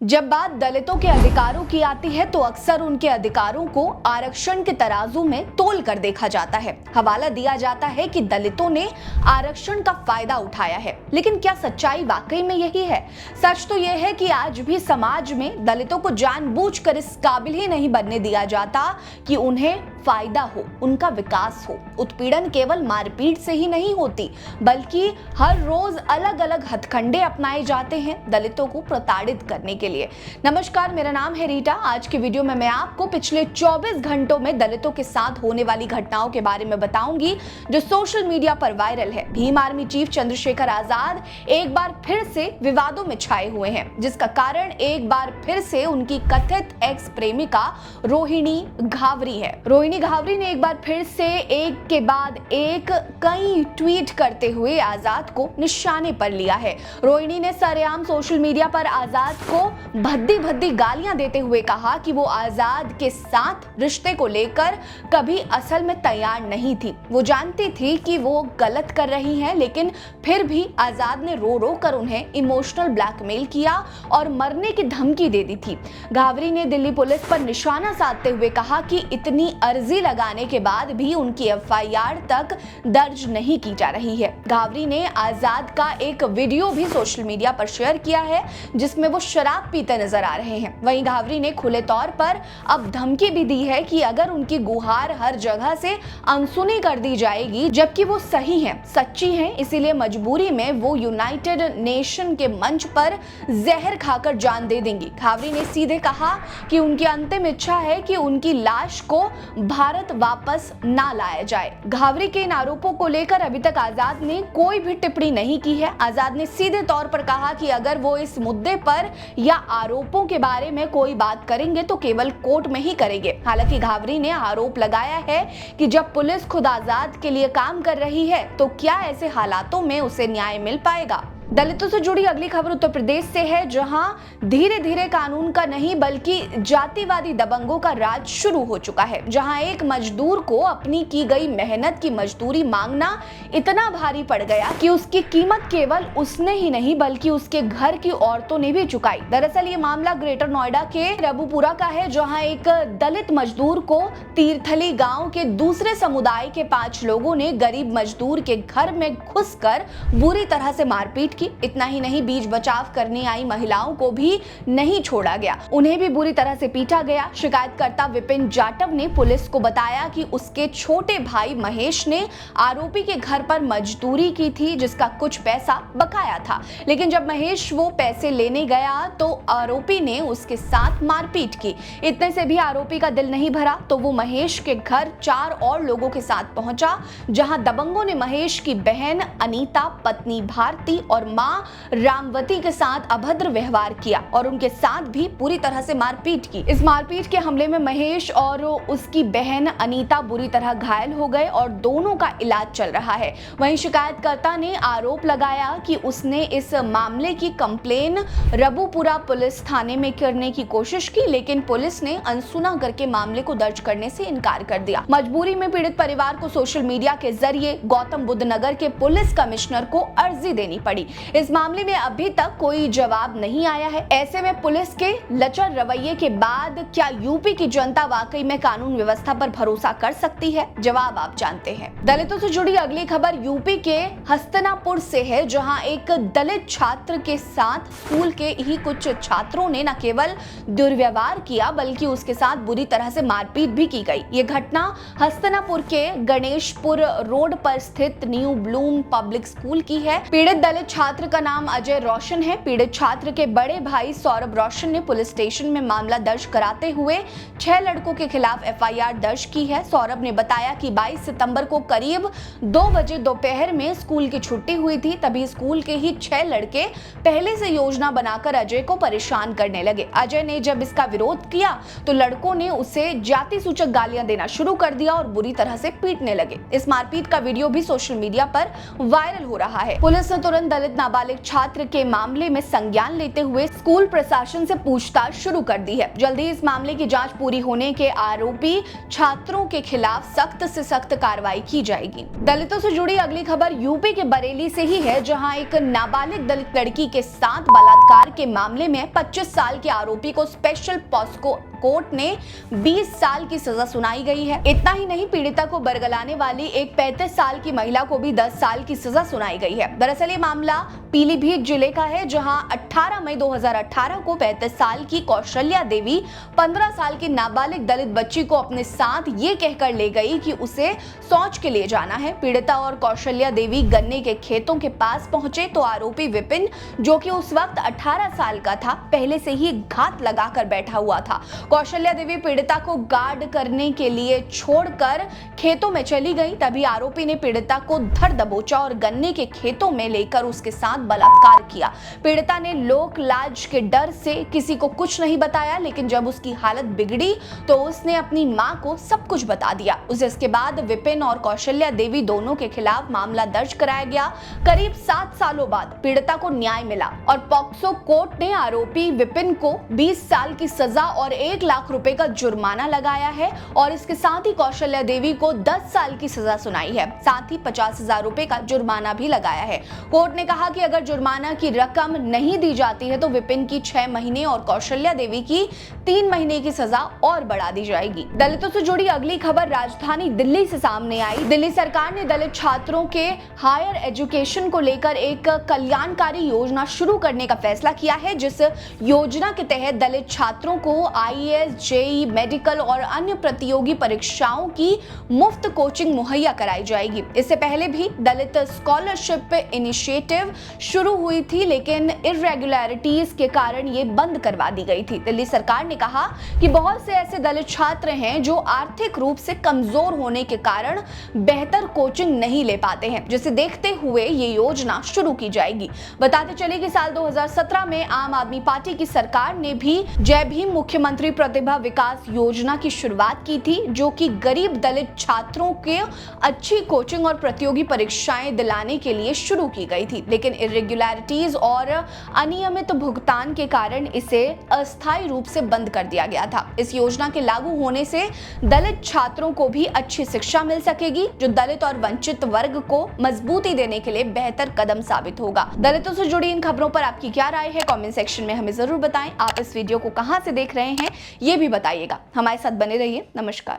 जब बात दलितों के अधिकारों की आती है तो अक्सर उनके अधिकारों को आरक्षण के तराजू में तोल कर देखा जाता है। हवाला दिया जाता है कि दलितों ने आरक्षण का फायदा उठाया है, लेकिन क्या सच्चाई वाकई में यही है? सच तो यह है कि आज भी समाज में दलितों को जानबूझकर इस काबिल ही नहीं बनने दिया जाता कि उन्हें फायदा हो, उनका विकास हो। उत्पीड़न केवल मारपीट से ही नहीं होती, बल्कि हर रोज अलग अलग हथकंडे अपनाए जाते हैं दलितों को प्रताड़ित करने के लिए। नमस्कार, मेरा नाम है रीटा। आज की वीडियो में मैं आपको पिछले 24 घंटों में दलितों के साथ होने वाली घटनाओं के बारे में बताऊंगी जो सोशल मीडिया पर वायरल है। भीम आर्मी चीफ चंद्रशेखर आजाद एक बार फिर से विवादों में छाए हुए हैं, जिसका कारण एक बार फिर से उनकी कथित एक्स प्रेमिका रोहिणी घावरी है। रोहिणी घावरी ने एक बार फिर से एक के बाद एक कई ट्वीट करते हुए आजाद को निशाने पर लिया है। रोहिणी ने सरेआम सोशल मीडिया पर आजाद को भद्दी भद्दी गालियां देते हुए कहा कि वो आजाद के साथ रिश्ते को लेकर कभी असल में तैयार नहीं थी। वो जानती थी कि वो गलत कर रही हैं, लेकिन फिर भी आजाद ने रो रो कर उन्हें इमोशनल ब्लैकमेल किया और मरने की धमकी दे दी थी। घावरी ने दिल्ली पुलिस पर निशाना साधते हुए कहा कि इतनी अर्जी लगाने के बाद भी उनकी एफआईआर तक दर्ज नहीं की जा रही है। घावरी ने आजाद का एक वीडियो भी सोशल मीडिया पर शेयर किया है, जिसमें वो शराब पीते नजर आ रहे हैं। वहीं घावरी ने खुले तौर पर अब धमकी भी दी है कि अगर उनकी गुहार हर जगह से अनसुनी कर दी जाएगी, जबकि वो सही हैं, सच्ची हैं, इसीलिए मजबूरी में वो यूनाइटेड नेशन के मंच पर जहर खाकर जान दे देंगी। घावरी ने सीधे कहा कि उनकी अंतिम इच्छा है कि उनकी लाश को भारत वापस ना लाया जाए। घावरी के इन आरोपों को लेकर अभी तक आजाद ने कोई भी टिप्पणी नहीं की है। आजाद ने सीधे तौर पर कहा कि अगर वो इस मुद्दे पर या आरोपों के बारे में कोई बात करेंगे तो केवल कोर्ट में ही करेंगे। हालांकि घावरी ने आरोप लगाया है कि जब पुलिस खुद आजाद के लिए काम कर रही है तो क्या ऐसे हालातों में उसे न्याय मिल पाएगा? दलितों से जुड़ी अगली खबर उत्तर प्रदेश से है, जहां धीरे धीरे कानून का नहीं बल्कि जातिवादी दबंगों का राज शुरू हो चुका है। जहां एक मजदूर को अपनी की गई मेहनत की मजदूरी मांगना इतना भारी पड़ गया कि उसकी कीमत केवल उसने ही नहीं बल्कि उसके घर की औरतों ने भी चुकाई। दरअसल ये मामला ग्रेटर नोएडा के रबुपुरा का है, जहाँ एक दलित मजदूर को तीर्थली गाँव के दूसरे समुदाय के 5 लोगों ने गरीब मजदूर के घर में घुसकर बुरी तरह से मारपीट। इतना ही नहीं, बीच बचाव करने आई महिलाओं को भी नहीं छोड़ा गया, उन्हें भी बुरी तरह से पीटा गया। शिकायतकर्ता विपिन जाटव ने पुलिस को बताया कि उसके छोटे भाई महेश ने आरोपी के घर पर मजदूरी की थी, जिसका कुछ पैसा बकाया था, लेकिन जब महेश वो पैसे लेने गया तो आरोपी ने उसके साथ मारपीट की। इतने से भी आरोपी का दिल नहीं भरा तो वो महेश के घर 4 और लोगों के साथ पहुंचा, जहां दबंगों ने महेश की बहन अनीता, पत्नी भारती और मां रामवती के साथ अभद्र व्यवहार किया और उनके साथ भी पूरी तरह से मारपीट की। इस मारपीट के हमले में महेश और उसकी बहन अनीता बुरी तरह घायल हो गए और दोनों का इलाज चल रहा है। वहीं शिकायतकर्ता ने आरोप लगाया कि उसने इस मामले की कंप्लेन रबुपुरा पुलिस थाने में करने की कोशिश की, लेकिन पुलिस ने अनसुना करके मामले को दर्ज करने से इनकार कर दिया। मजबूरी में पीड़ित परिवार को सोशल मीडिया के जरिए गौतम बुद्ध नगर के पुलिस कमिश्नर को अर्जी देनी पड़ी। इस मामले में अभी तक कोई जवाब नहीं आया है। ऐसे में पुलिस के लचर रवैये के बाद क्या यूपी की जनता वाकई में कानून व्यवस्था पर भरोसा कर सकती है? जवाब आप जानते हैं। दलितों से जुड़ी अगली खबर यूपी के हस्तिनापुर से है, जहां एक दलित छात्र के साथ स्कूल के ही कुछ छात्रों ने न केवल दुर्व्यवहार किया बल्कि उसके साथ बुरी तरह से मारपीट भी की गई। ये घटना हस्तिनापुर के गणेशपुर रोड पर स्थित न्यू ब्लूम पब्लिक स्कूल की है। पीड़ित दलित छात्र का नाम अजय रोशन है। पीड़ित छात्र के बड़े भाई सौरभ रोशन ने पुलिस स्टेशन में मामला दर्ज कराते हुए 6 लड़कों के खिलाफ एफआईआर दर्ज की है। सौरभ ने बताया कि 22 सितंबर को करीब 2 बजे दोपहर में स्कूल की छुट्टी हुई थी। तभी स्कूल के ही 6 लड़के पहले से योजना बनाकर अजय को परेशान करने लगे। अजय ने जब इसका विरोध किया तो लड़कों ने उसे जाति सूचक गालियां देना शुरू कर दिया और बुरी तरह से पीटने लगे। इस मारपीट का वीडियो भी सोशल मीडिया पर वायरल हो रहा है। पुलिस ने तुरंत दलित नाबालिग छात्र के मामले में संज्ञान लेते हुए स्कूल प्रशासन से पूछताछ शुरू कर दी है। जल्दी इस मामले की जांच पूरी होने के आरोपी छात्रों के खिलाफ सख्त से सख्त कार्रवाई की जाएगी। दलितों से जुड़ी अगली खबर यूपी के बरेली से ही है, जहां एक नाबालिग दलित लड़की के साथ बलात्कार के मामले में 25 साल के आरोपी को स्पेशल पॉस्को कोर्ट ने 20 साल की सजा सुनाई गई है। इतना ही नहीं, पीड़िता को बरगलाने वाली एक 35 साल की महिला को भी 10 साल की सजा सुनाई गई है। दरअसल ये मामला पीलीभीत जिले का है, जहां 18 मई 2018 को 35 साल की कौशल्या देवी 15 साल की नाबालिग दलित बच्ची को अपने साथ ये कहकर ले गई कि उसे शौच के लिए जाना है। पीड़िता और कौशल्या देवी गन्ने के खेतों के पास पहुंचे तो आरोपी विपिन, जो कि उस वक्त 18 साल का था, पहले से ही घात लगाकर बैठा हुआ था। कौशल्या देवी पीड़िता को गार्ड करने के लिए छोड़कर खेतों में चली गई। तभी आरोपी ने पीड़िता को धर दबोचा और गन्ने के खेतों में लेकर उसके साथ बलात्कार किया। पीड़िता ने लोक लाज के डर से किसी को कुछ नहीं बताया, लेकिन जब उसकी हालत बिगड़ी तो उसने अपनी मां को सब कुछ बता दिया। इसके बाद विपिन और कौशल्या देवी दोनों के खिलाफ मामला दर्ज कराया गया। करीब 7 सालों बाद पीड़िता को न्याय मिला और पॉक्सो कोर्ट ने आरोपी विपिन को 20 साल की सजा और 1 लाख रुपए का जुर्माना लगाया है और इसके साथ ही कौशल्या देवी को 10 साल की सजा सुनाई है। साथ ही 50,000 रुपए का जुर्माना भी लगाया है। कोर्ट ने कहा कि अगर जुर्माना की रकम नहीं दी जाती है तो विपिन की 6 महीने और कौशल्या देवी की 3 महीने की सजा और बढ़ा दी जाएगी। दलितों से जुड़ी अगली खबर राजधानी दिल्ली से सामने आई। दिल्ली सरकार ने दलित छात्रों के हायर एजुकेशन को लेकर एक कल्याणकारी योजना शुरू करने का फैसला किया है, जिस योजना के तहत दलित छात्रों को IAS, JEE, मेडिकल और अन्य प्रतियोगी परीक्षाओं की मुफ्त कोचिंग मुहैया कराई जाएगी। इससे पहले भी दलित स्कॉलरशिप इनिशिएटिव शुरू हुई थी, लेकिन इरेगुलरिटीज के कारण ये बंद करवा दी गई थी। दिल्ली सरकार ने कहा कि बहुत से ऐसे दलित छात्र हैं जो आर्थिक रूप से कमजोर होने के कारण बेहतर कोचिंग नहीं ले पाते हैं, जिसे देखते हुए ये योजना शुरू की जाएगी। बताते चले कि साल 2017 में आम आदमी पार्टी की सरकार ने भी जय भीम मुख्यमंत्री प्रतिभा विकास योजना की शुरुआत की थी, जो कि गरीब दलित छात्रों के अच्छी कोचिंग और प्रतियोगी परीक्षाएं दिलाने के लिए शुरू की गई थी, लेकिन इरेगुलरिटीज और अनियमित भुगतान के कारण इसे अस्थायी रूप से बंद कर दिया गया था। इस योजना के लागू होने से दलित छात्रों को भी अच्छी शिक्षा मिल सकेगी, जो दलित और वंचित वर्ग को मजबूती देने के लिए बेहतर कदम साबित होगा। दलितों से जुड़ी इन खबरों पर आपकी क्या राय है, कमेंट सेक्शन में हमें जरूर बताएं। आप इस वीडियो को कहां से देख रहे हैं ये भी बताइएगा। हमारे साथ बने रहिए। नमस्कार।